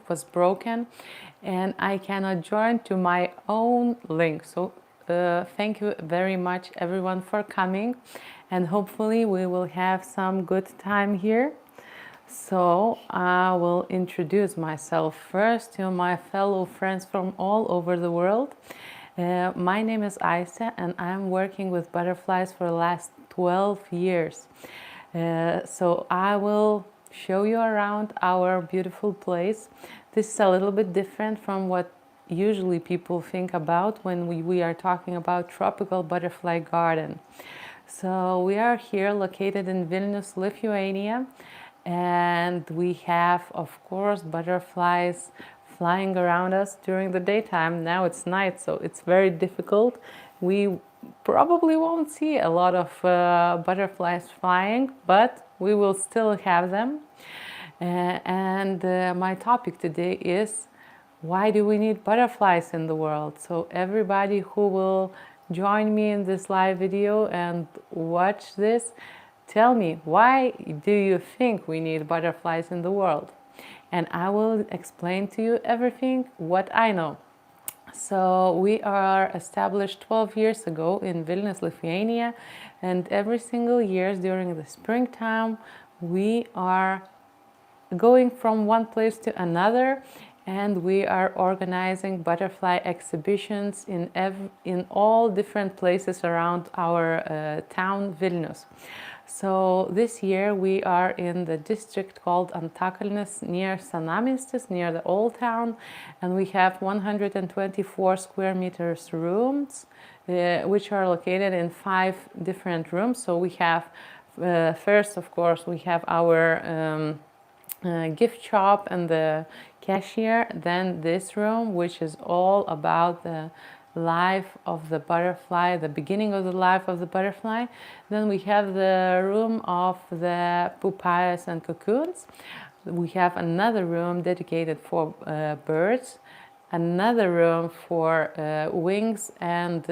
was broken and I cannot join to my own link. So thank you very much everyone for coming, and hopefully we will have some good time here. So I will introduce myself first to my fellow friends from all over the world. My name is Aisa and I'm working with butterflies for the last 12 years. So I will show you around our beautiful place. This is a little bit different from what usually people think about when we are talking about tropical butterfly garden. So we are here located in Vilnius, Lithuania, and we have, of course, butterflies flying around us during the daytime. Now it's night, so it's very difficult. We probably won't see a lot of butterflies flying, but we will still have them. And my topic today is, why do we need butterflies in the world? So everybody who will join me in this live video and watch this, tell me, why do you think we need butterflies in the world? And I will explain to you everything what I know. So we are established 12 years ago in Vilnius, Lithuania, and every single year during the springtime we are going from one place to another, and we are organizing butterfly exhibitions in all different places around our town Vilnius. So this year we are in the district called Antakalnis, near Senamiestis, near the old town, and we have 124 square meters rooms, which are located in 5 different rooms. So we have, first of course, we have our gift shop and the cashier, then this room, which is all about the life of the butterfly, the beginning of the life of the butterfly. Then we have the room of the pupayas and cocoons. We have another room dedicated for birds, another room for wings and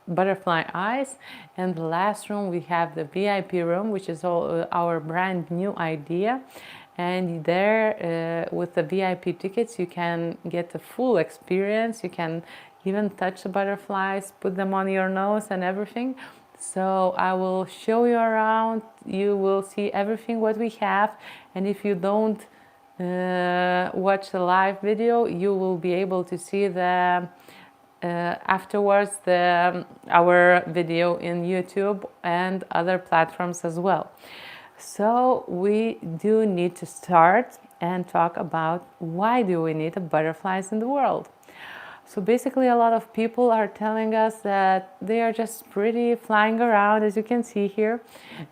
butterfly eyes, and the last room we have the VIP room, which is all our brand new idea. And there, with the VIP tickets, you can get the full experience. You can even touch the butterflies, put them on your nose and everything. So I will show you around. You will see everything what we have. And if you don't watch the live video, you will be able to see the afterwards our video in YouTube and other platforms as well. So we do need to start and talk about, why do we need butterflies in the world? So basically a lot of people are telling us that they are just pretty flying around, as you can see here,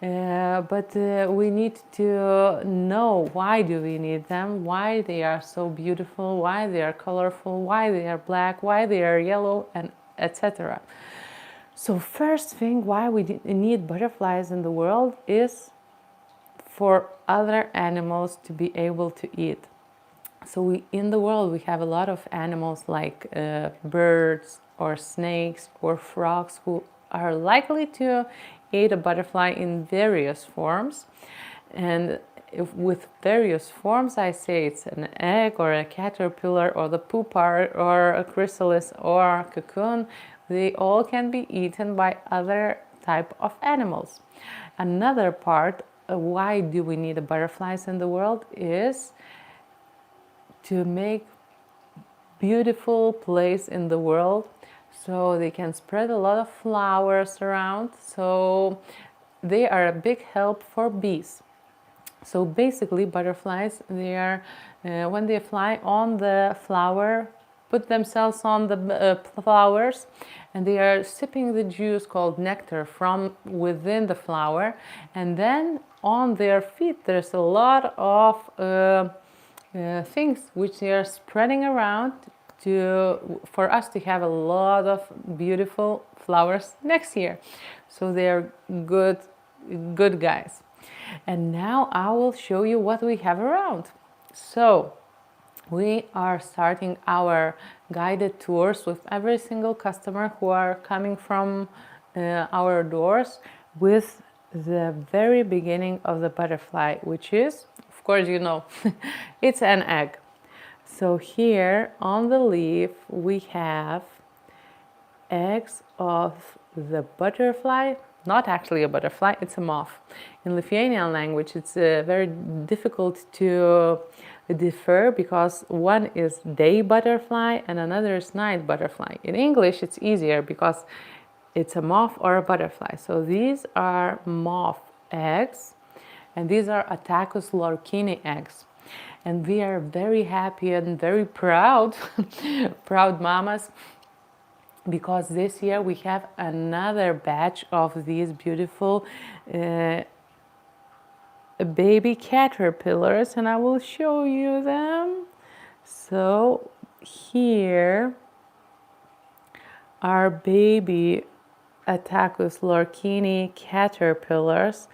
but we need to know, why do we need them, why they are so beautiful, why they are colorful, why they are black, why they are yellow, and etc. So first thing, why we need butterflies in the world is for other animals to be able to eat. So in the world we have a lot of animals like birds or snakes or frogs who are likely to eat a butterfly in various forms. And with various forms, I say it's an egg or a caterpillar or the pupa or a chrysalis or a cocoon. They all can be eaten by other type of animals. Another part, why do we need butterflies in the world, is to make beautiful place in the world, so they can spread a lot of flowers around. So they are a big help for bees. So basically butterflies, they are when they fly on the flower, put themselves on the flowers, and they are sipping the juice called nectar from within the flower, and then on their feet there's a lot of things which they are spreading around for us to have a lot of beautiful flowers next year. So they are good guys. And now I will show you what we have around. So we are starting our guided tours with every single customer who are coming from our doors with the very beginning of the butterfly, which is, of course, you know, it's an egg. So here on the leaf we have eggs of the butterfly, not actually a butterfly, it's a moth. In Lithuanian language it's very difficult to differ because one is day butterfly and another is night butterfly. In English it's easier because it's a moth or a butterfly. So these are moth eggs and these are Attacus lorquini eggs. And we are very happy and very proud, proud mamas, because this year we have another batch of these beautiful baby caterpillars, and I will show you them. So here are baby Attacus lorquini caterpillars.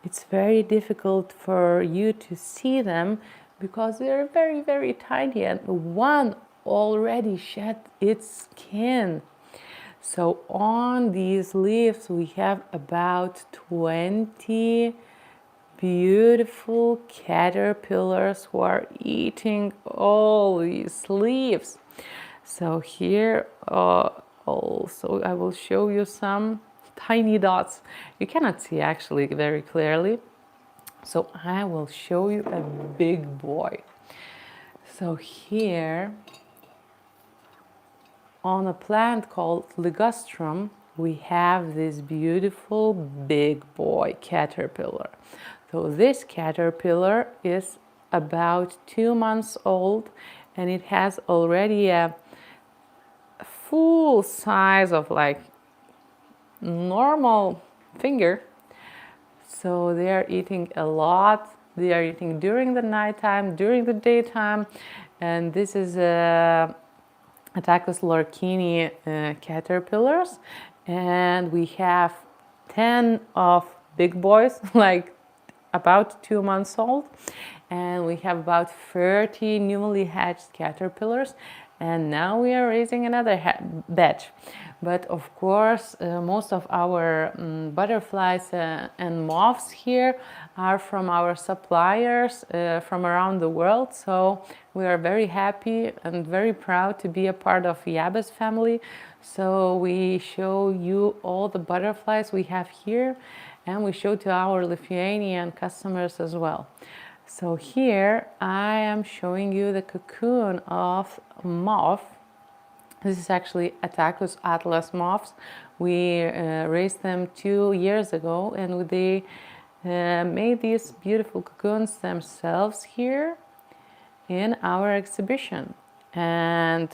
It's very difficult for you to see them because they're very, very tiny, and one already shed its skin. So on these leaves we have about 20 beautiful caterpillars who are eating all these leaves. So here also I will show you some tiny dots. You cannot see actually very clearly. So I will show you a big boy. So here on a plant called ligustrum, we have this beautiful big boy caterpillar. So this caterpillar is about 2 months old and it has already a full size of like normal finger. So they are eating a lot. They are eating during the nighttime, during the daytime, and this is a Attacus lorquini caterpillars, and we have 10 of big boys, like about 2 months old, and we have about 30 newly hatched caterpillars, and now we are raising another batch. But of course, most of our butterflies and moths here are from our suppliers from around the world. So we are very happy and very proud to be a part of Yabes family. So we show you all the butterflies we have here, and we show to our Lithuanian customers as well. So here I am showing you the cocoon of moth. This is actually Attacus atlas moths. We raised them 2 years ago, and they made these beautiful cocoons themselves here in our exhibition. And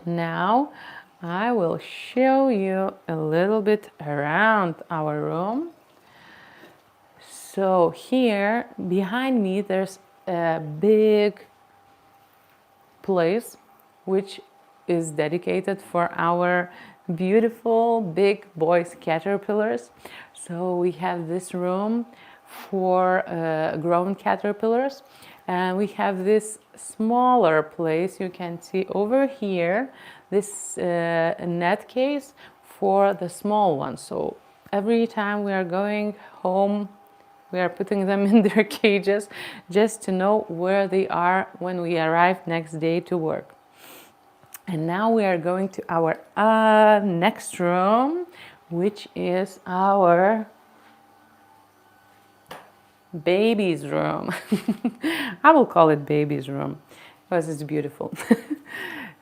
now I will show you a little bit around our room. So here behind me there's a big place which is dedicated for our beautiful big boys caterpillars. So we have this room for grown caterpillars, and we have this smaller place you can see over here, this net case for the small ones. So every time we are going home we are putting them in their cages just to know where they are when we arrive next day to work. And now we are going to our next room, which is our baby's room. I will call it baby's room because it's beautiful.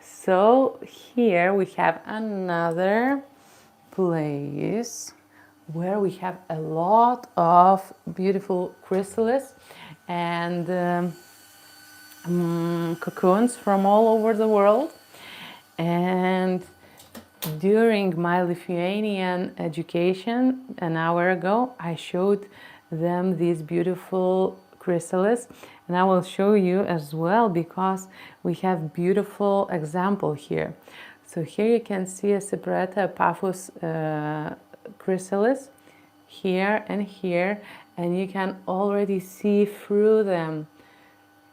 So here we have another place where we have a lot of beautiful chrysalis and cocoons from all over the world. And during my Lithuanian education an hour ago, I showed them these beautiful chrysalis, and I will show you as well because we have beautiful example here. So here you can see a Cypripeda epaphus chrysalis here and here, and you can already see through them.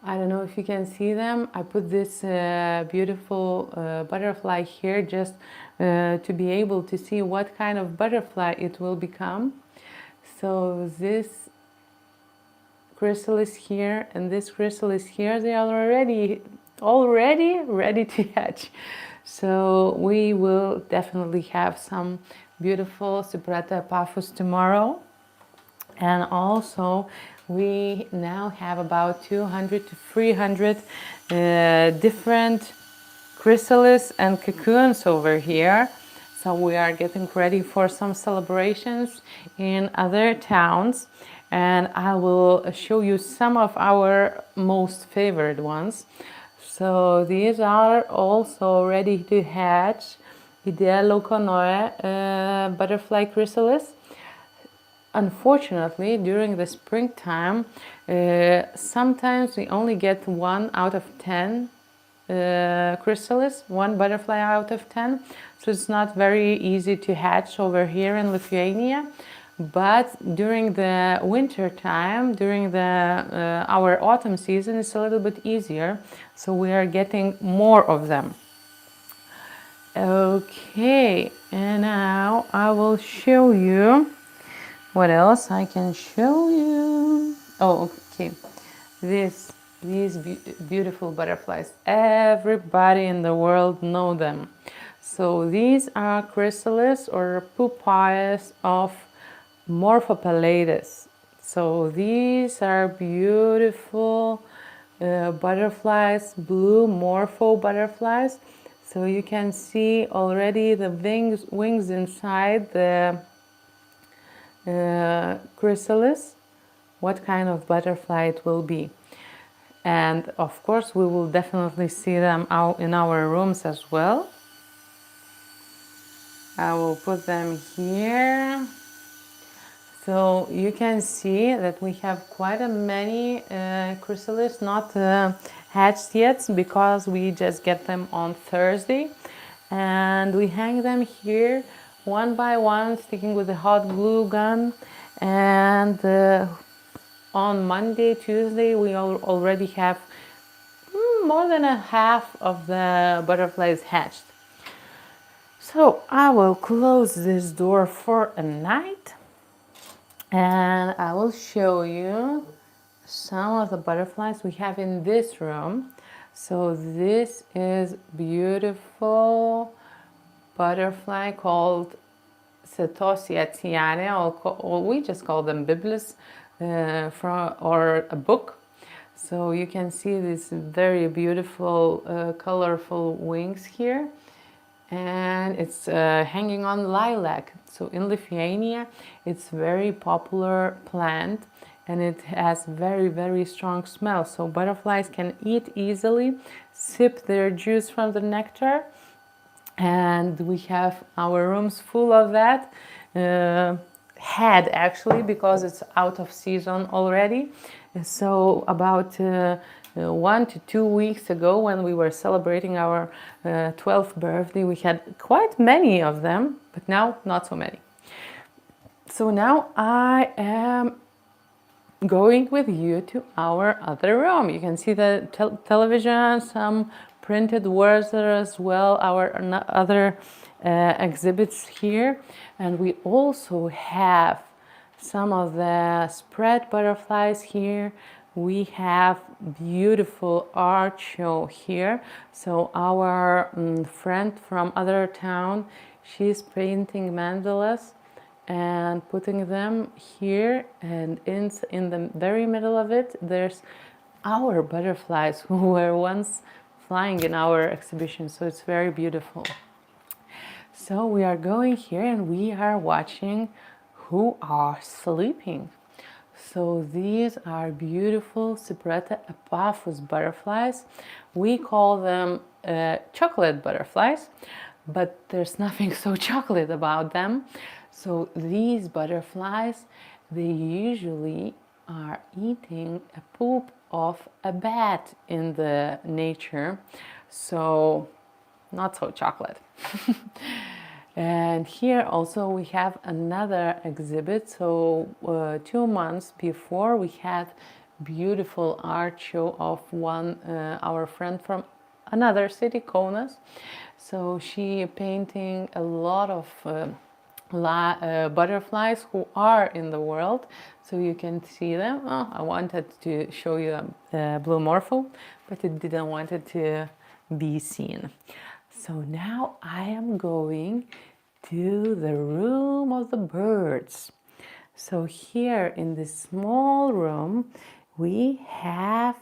I don't know if you can see them. I put this beautiful butterfly here just to be able to see what kind of butterfly it will become. So this chrysalis here and this chrysalis here, they are already already ready to hatch. So we will definitely have some beautiful Cypripta epaphus tomorrow. And also we now have about 200 to 300 different chrysalis and cocoons over here. So we are getting ready for some celebrations in other towns, and I will show you some of our most favorite ones. So these are also ready to hatch. Idea loconoe butterfly chrysalis. Unfortunately, during the springtime, sometimes we only get 1 out of 10 chrysalis, 1 butterfly out of 10. So it's not very easy to hatch over here in Lithuania. But during the winter time, during the our autumn season, it's a little bit easier. So we are getting more of them. Okay, and now I will show you what else I can show you. Oh, okay. These beautiful butterflies. Everybody in the world know them. So these are chrysalis or pupilles of Morphopelatus. So these are beautiful butterflies, blue morpho butterflies. So you can see already the wings inside the chrysalis, what kind of butterfly it will be. And of course we will definitely see them out in our rooms as well. I will put them here. So you can see that we have quite a many chrysalis not hatched yet, because we just get them on Thursday, and we hang them here one by one, sticking with a hot glue gun. And on Monday, Tuesday, we already have more than a half of the butterflies hatched. So I will close this door for a night, and I will show you some of the butterflies we have in this room. So this is beautiful butterfly called Setosia tiane, or we just call them biblis, or a book. So you can see these very beautiful colorful wings here, and it's hanging on lilac. So in Lithuania it's very popular plant, and it has very strong smell. So butterflies can eat easily, sip their juice from the nectar, and we have our rooms full of that. Had actually, because it's out of season already. So about 1 to 2 weeks ago, when we were celebrating our 12th birthday, we had quite many of them, but now not so many. So now I am going with you to our other room. You can see the television, some printed words there as well, our other exhibits here. And we also have some of the spread butterflies here. We have beautiful art show here. So our friend from other town, she's painting mandalas and putting them here, and in the very middle of it there's our butterflies who were once flying in our exhibition. So it's very beautiful. So we are going here and we are watching who are sleeping. So these are beautiful Cypripta epaphus butterflies. We call them chocolate butterflies, but there's nothing so chocolate about them. So these butterflies, they usually are eating a poop of a bat in the nature. So not so chocolate. And here also we have another exhibit. So 2 months before, we had beautiful art show of our friend from another city, Kaunas. So she painting a lot of butterflies who are in the world, so you can see them. Oh, I wanted to show you blue morpho, but it didn't want it to be seen. So now I am going to the room of the birds. So here in this small room we have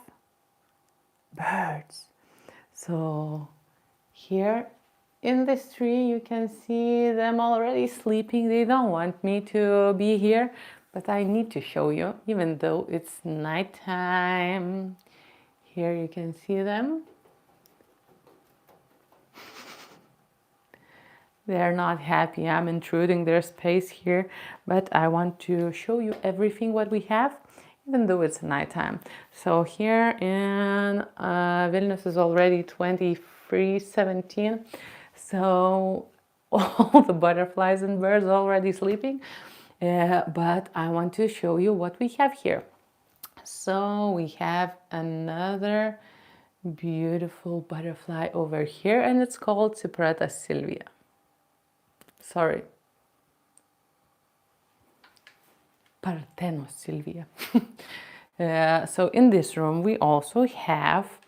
birds. So here in this tree you can see them already sleeping. They don't want me to be here, but I need to show you, even though it's nighttime. Here you can see them. They're not happy. I'm intruding their space here, but I want to show you everything what we have, even though it's nighttime. So here in Vilnius is already 23:17, so all the butterflies and birds are already sleeping, but I want to show you what we have here. So we have another beautiful butterfly over here, and it's called Cypretta sylvia. Sorry, Parthenos sylvia. So in this room we also have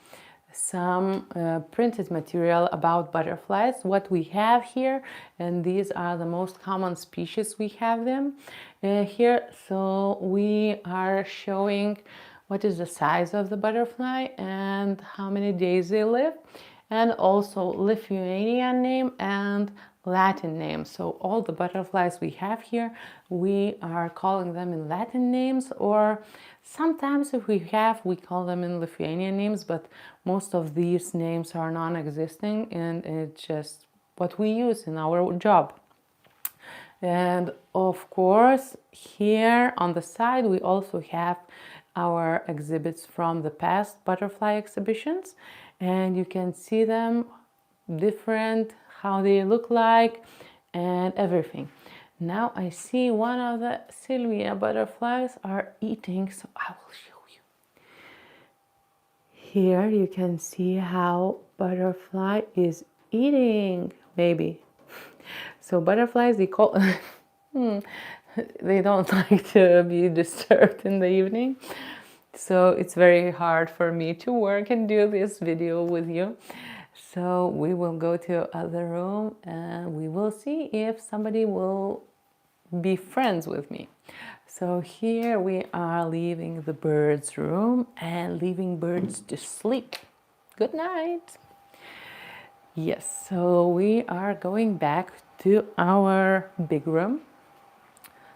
some printed material about butterflies, what we have here, and these are the most common species we have them here. So we are showing what is the size of the butterfly and how many days they live, and also Lithuanian name and Latin names. So all the butterflies we have here, we are calling them in Latin names, or sometimes if we call them in Lithuanian names, but most of these names are non-existing and it's just what we use in our job. And of course, here on the side, we also have our exhibits from the past butterfly exhibitions, and you can see them different, how they look like and everything. Now I see one of the Sylvia butterflies are eating, so I will show you. Here you can see how butterfly is eating, maybe. So butterflies, they call they don't like to be disturbed in the evening, so it's very hard for me to work and do this video with you. So we will go to other room and we will see if somebody will be friends with me. So here we are leaving the birds room and leaving birds to sleep. Good night. Yes, so we are going back to our big room.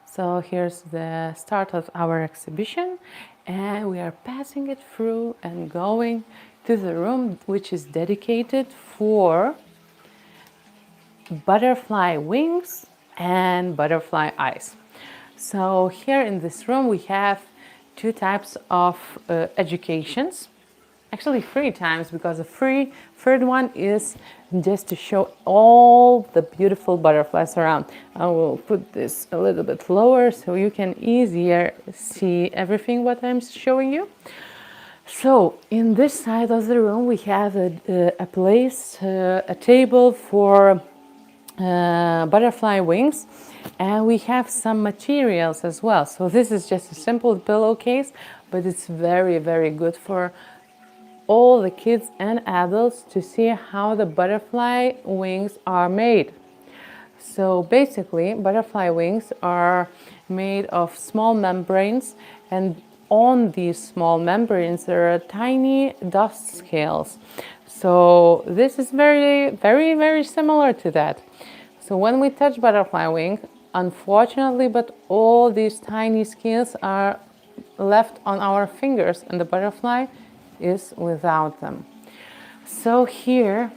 So here's the start of our exhibition, and we are passing it through and going to the room which is dedicated for butterfly wings and butterfly eyes. So here in this room we have two types of educations. Actually 3 times, because the third one is just to show all the beautiful butterflies around. I will put this a little bit lower so you can easier see everything what I'm showing you. So in this side of the room we have a place, a table for butterfly wings, and we have some materials as well. So this is just a simple pillowcase, but it's very, very good for all the kids and adults to see how the butterfly wings are made. So basically, butterfly wings are made of small membranes, and on these small membranes there are tiny dust scales. So this is very, very, very similar to that. So when we touch butterfly wing, unfortunately, but all these tiny scales are left on our fingers, and the butterfly is without them. So here,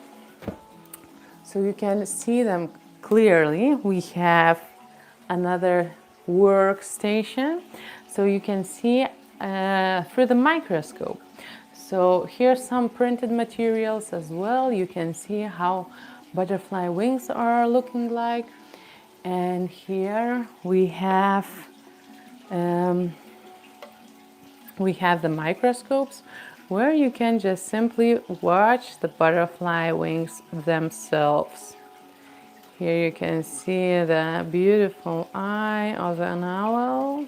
so you can see them clearly, we have another workstation, so you can see through the microscope. So here's some printed materials as well. You can see how butterfly wings are looking like, and here we have the microscopes where you can just simply watch the butterfly wings themselves. Here you can see the beautiful eye of an owl.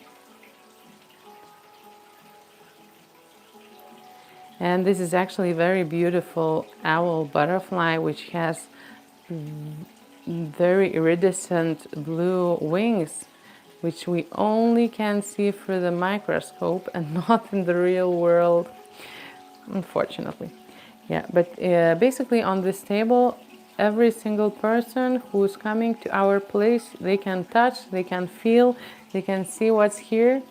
And this is actually a very beautiful owl butterfly, which has very iridescent blue wings, which we only can see through the microscope and not in the real world, unfortunately. Yeah, but basically on this table, every single person who's coming to our place, they can touch, they can feel, they can see what's here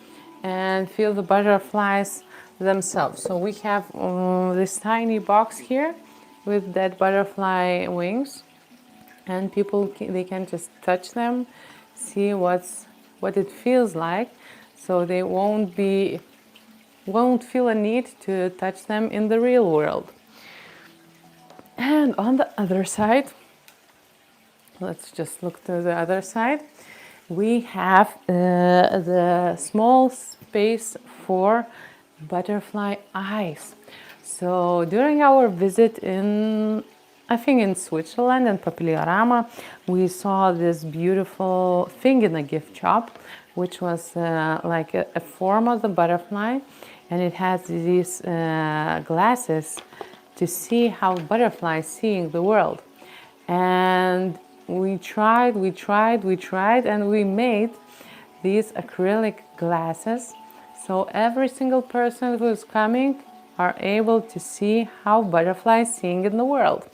and feel the butterflies themselves. So we have this tiny box here with that butterfly wings, and people they can just touch them, see what it feels like, so they won't feel a need to touch them in the real world. And on the other side, let's just look to the other side, we have the small space for butterfly eyes. So during our visit I think in Switzerland and Papiliorama, we saw this beautiful thing in a gift shop, which was like a form of the butterfly, and it has these glasses to see how butterflies seeing the world. And we tried, and we made these acrylic glasses. So every single person who is coming are able to see how butterflies seeing in the world.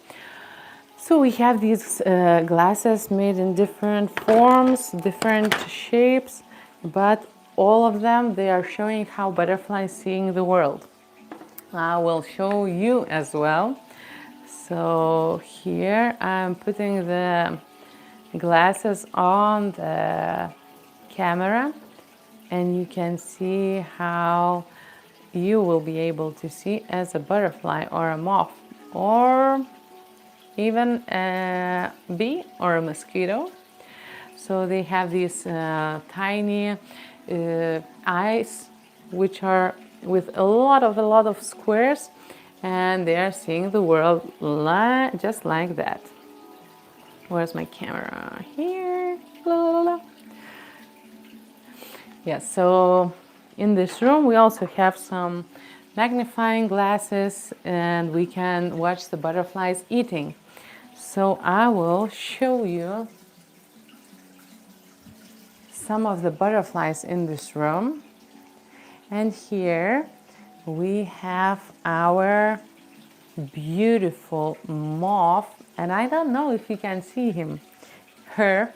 So we have these glasses made in different forms, different shapes, but all of them, they are showing how butterflies seeing the world. I will show you as well. So here I'm putting the glasses on the camera, and you can see how you will be able to see as a butterfly or a moth or even a bee or a mosquito. So they have these tiny eyes, which are with a lot of squares, and they are seeing the world just like that. Where's my camera? Here. La, la, la. Yes, so in this room we also have some magnifying glasses, and we can watch the butterflies eating. So I will show you some of the butterflies in this room. And here we have our beautiful moth, and I don't know if you can see her.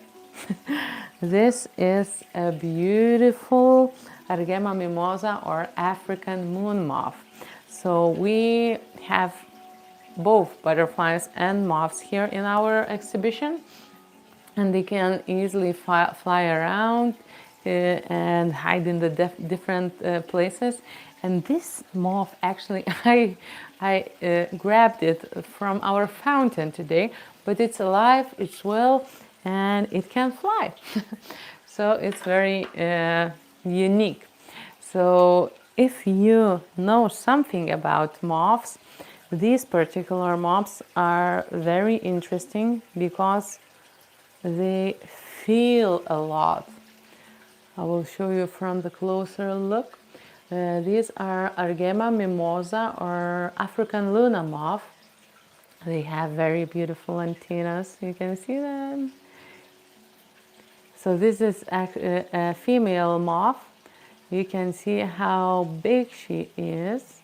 This is a beautiful Argema mimosa or African moon moth. So we have both butterflies and moths here in our exhibition, and they can easily fly around and hide in the different places. And this moth, actually, I grabbed it from our fountain today, but it's alive, it's well, and it can fly. So it's very unique. So if you know something about moths, these particular moths are very interesting because they feel a lot. I will show you from the closer look. These are Argema mimosa or African Luna moth. They have very beautiful antennas. You can see them. So this is a female moth. You can see how big she is.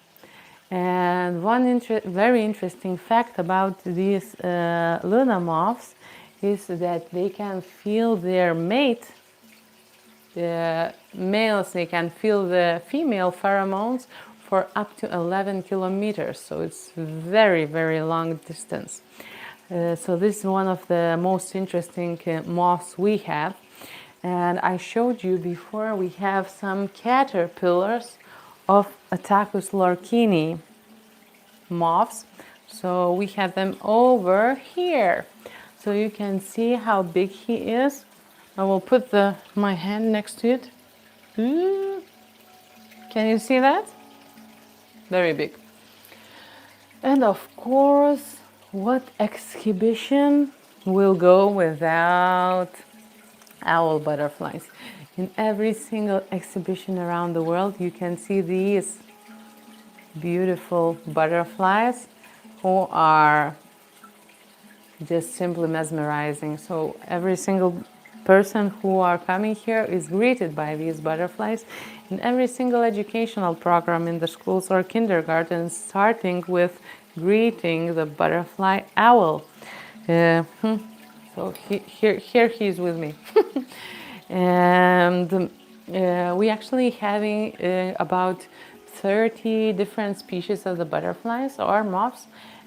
And one very interesting fact about these Luna moths is that they can feel their mate. The males, they can feel the female pheromones for up to 11 kilometers. So it's very, very long distance. So this is one of the most interesting moths we have. And I showed you before, we have some caterpillars of Attacus lorkini moths. So we have them over here. So you can see how big he is. I will put my hand next to it. Can you see that? Very big. And of course, what exhibition will go without owl butterflies. In every single exhibition around the world, you can see these beautiful butterflies who are just simply mesmerizing. So every single person who are coming here is greeted by these butterflies in every single educational program in the schools or kindergartens, starting with greeting the butterfly owl. So here he's with me. And we actually having about 30 different species of the butterflies or moths,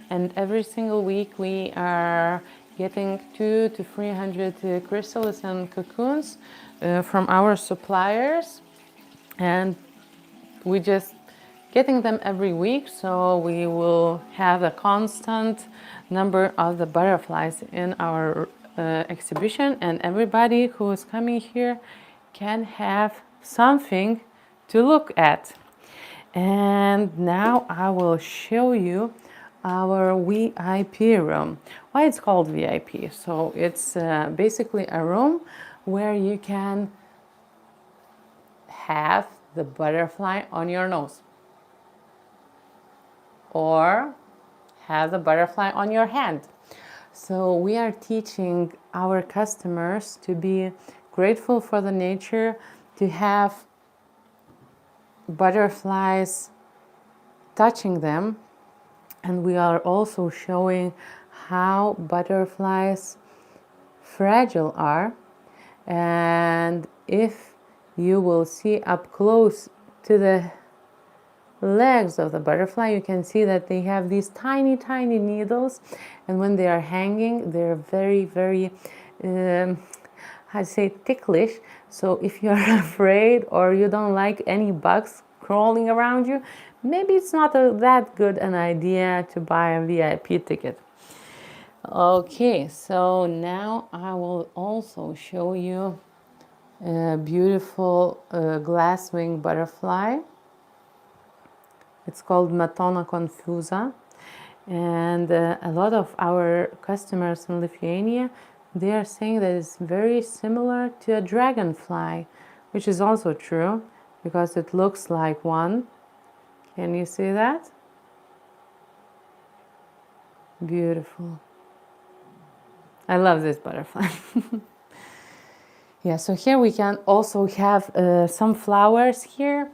and every single week we are getting 200 to 300 chrysalis and cocoons from our suppliers, and we just getting them every week, so we will have a constant number of the butterflies in our exhibition, and everybody who is coming here can have something to look at. And now I will show you our VIP room. Why it's called VIP? So it's basically a room where you can have the butterfly on your nose, or have the butterfly on your hand. So we are teaching our customers to be grateful for the nature, to have butterflies touching them, and we are also showing how butterflies fragile are. And if you will see up close to the legs of the butterfly, you can see that they have these tiny needles, and when they are hanging, they're very I'd say ticklish. So if you're afraid or you don't like any bugs crawling around you, maybe it's not that good an idea to buy a VIP ticket. Okay, so now I will also show you a beautiful glasswing butterfly. It's called Matona confusa, and a lot of our customers in Lithuania, they are saying that it's very similar to a dragonfly, which is also true because it looks like one. Can you see that? Beautiful. I love this butterfly. Yeah, so here we can also have some flowers here,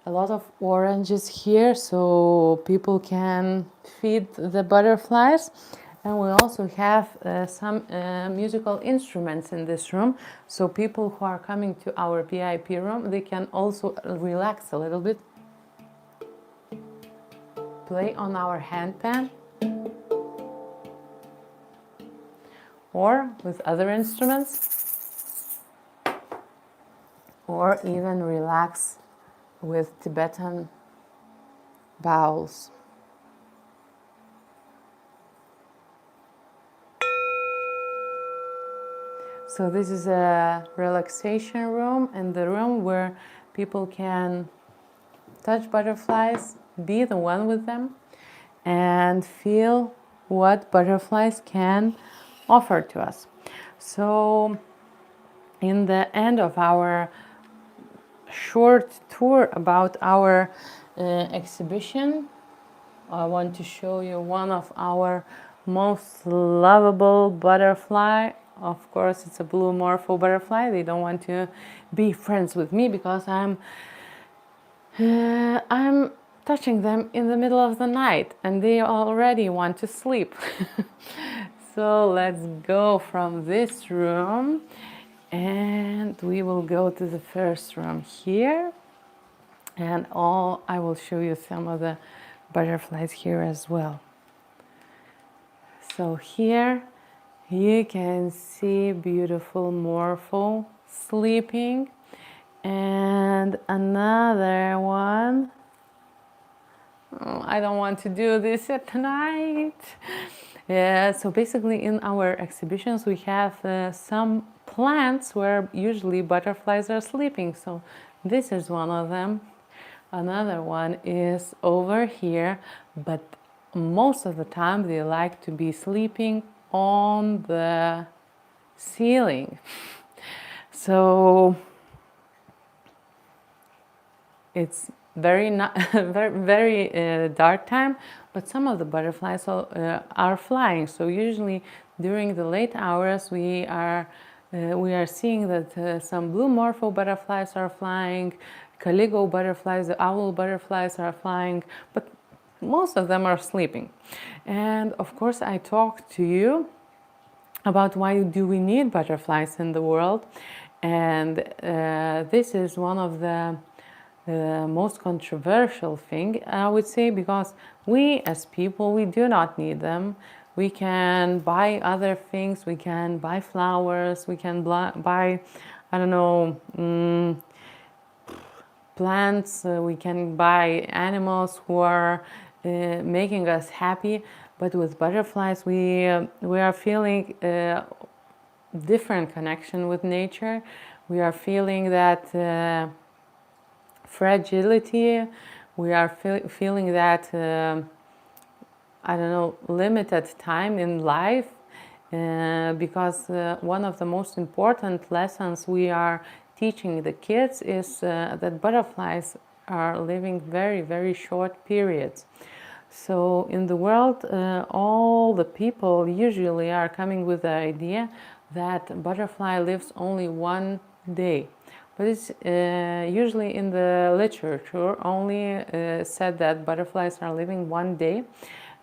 a lot of oranges here, so people can feed the butterflies. And we also have some musical instruments in this room, so people who are coming to our VIP room, they can also relax a little bit, play on our handpan, or with other instruments, or even relax with Tibetan bowls. So this is a relaxation room, and the room where people can touch butterflies, be the one with them, and feel what butterflies can offer to us. So in the end of our short tour about our exhibition, I want to show you one of our most lovable butterfly. Of course, it's a blue morpho butterfly. They don't want to be friends with me because I'm touching them in the middle of the night and they already want to sleep. So let's go from this room and we will go to the first room here, and I will show you some of the butterflies here as well. So here you can see beautiful morpho sleeping, and another one. Oh, I don't want to do this at night. Yeah, so basically in our exhibitions we have some plants where usually butterflies are sleeping. So this is one of them. Another one is over here, but most of the time they like to be sleeping on the ceiling. So it's very very dark time, but some of the butterflies are flying. So usually during the late hours we are seeing that some blue morpho butterflies are flying, caligo butterflies, the owl butterflies are flying, but most of them are sleeping. And of course I talked to you about why do we need butterflies in the world, and this is one of the most controversial thing, I would say, because we as people, we do not need them. We can buy other things, we can buy flowers, we can buy, I don't know, plants, we can buy animals who are making us happy. But with butterflies, we are feeling different connection with nature. We are feeling that fragility. We are feeling that I don't know, limited time in life, because one of the most important lessons we are teaching the kids is that butterflies are living very, very short periods. So in the world, all the people usually are coming with the idea that butterfly lives only one day. But it's usually in the literature only said that butterflies are living one day.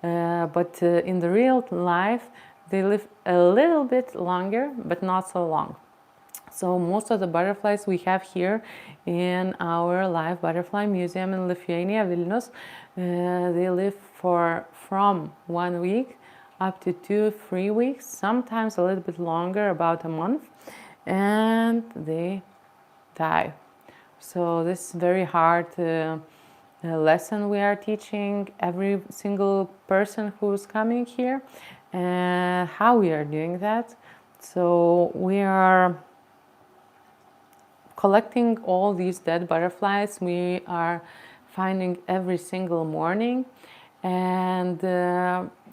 But in the real life, they live a little bit longer, but not so long. So most of the butterflies we have here in our live butterfly museum in Lithuania, Vilnius, they live from 1 week up to 2-3 weeks, sometimes a little bit longer, about a month, and they die. So this is very hard lesson we are teaching every single person who's coming here, and how we are doing that. So we are collecting all these dead butterflies. We are finding every single morning, and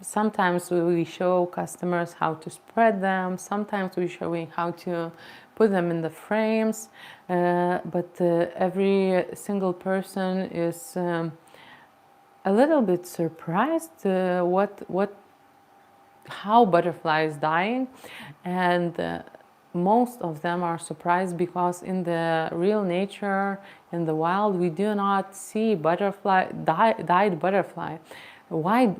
sometimes we show customers how to spread them, sometimes we're showing how to put them in the frames, but every single person is a little bit surprised how butterfly is dying, and most of them are surprised because in the real nature, in the wild, we do not see died butterfly. Why?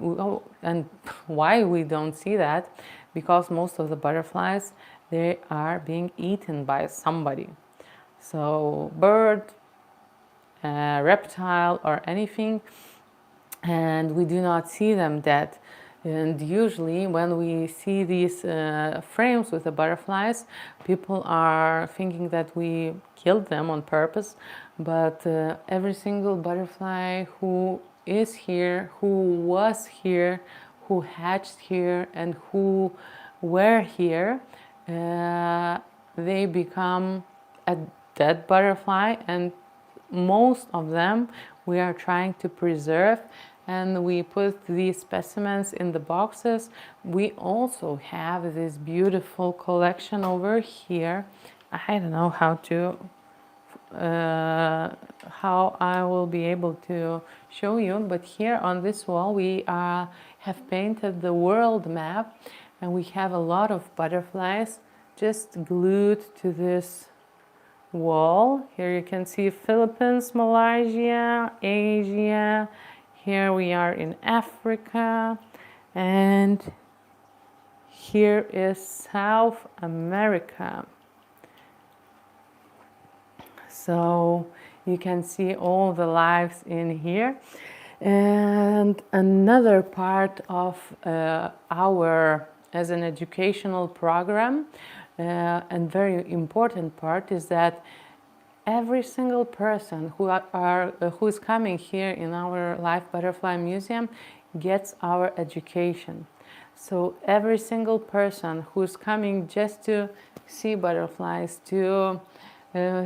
And why we don't see that? Because most of the butterflies, they are being eaten by somebody. So bird, reptile, or anything, and we do not see them dead. And usually when we see these frames with the butterflies, people are thinking that we killed them on purpose. But every single butterfly who is here, who was here, who hatched here, and who were here, they become a dead butterfly, and most of them we are trying to preserve, and we put these specimens in the boxes. We also have this beautiful collection over here. I don't know how I will be able to show you, but here on this wall we have painted the world map, and we have a lot of butterflies just glued to this wall. Here you can see Philippines, Malaysia, Asia. Here we are in Africa, and here is South America. So you can see all the lives in here. And another part of our, as an educational program, and very important part, is that every single person who is coming here in our Live Butterfly Museum gets our education. So every single person who is coming just to see butterflies, to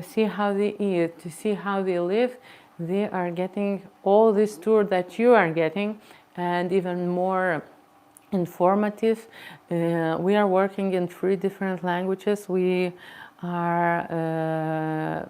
see how they eat, to see how they live, they are getting all this tour that you are getting, and even more informative. We are working in 3 different languages. We are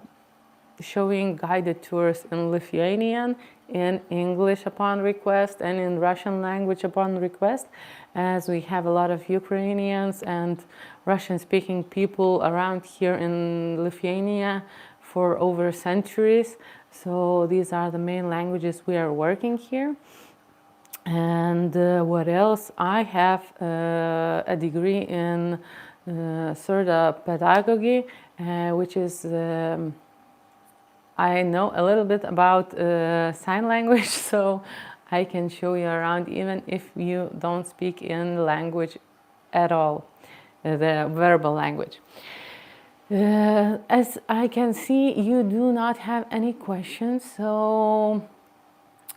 showing guided tours in Lithuanian, in English upon request, and in Russian language upon request, as we have a lot of Ukrainians and Russian-speaking people around here in Lithuania for over centuries. So these are the main languages we are working here. And what else? I have a degree in Surda pedagogy, which is I know a little bit about sign language, so I can show you around even if you don't speak in language at all, the verbal language. As I can see, you do not have any questions, so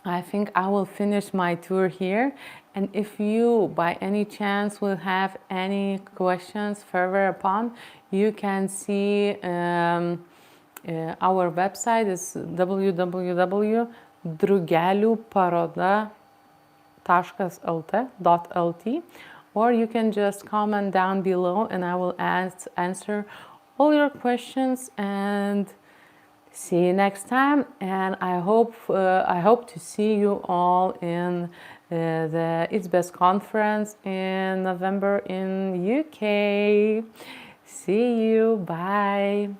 I think I will finish my tour here. And if you by any chance will have any questions further upon, you can see our website is www.drugeliuparoda.lt, or you can just comment down below and I will answer all your questions. And see you next time. And I hope to see you all in the It's Best conference in November in UK. See you. Bye.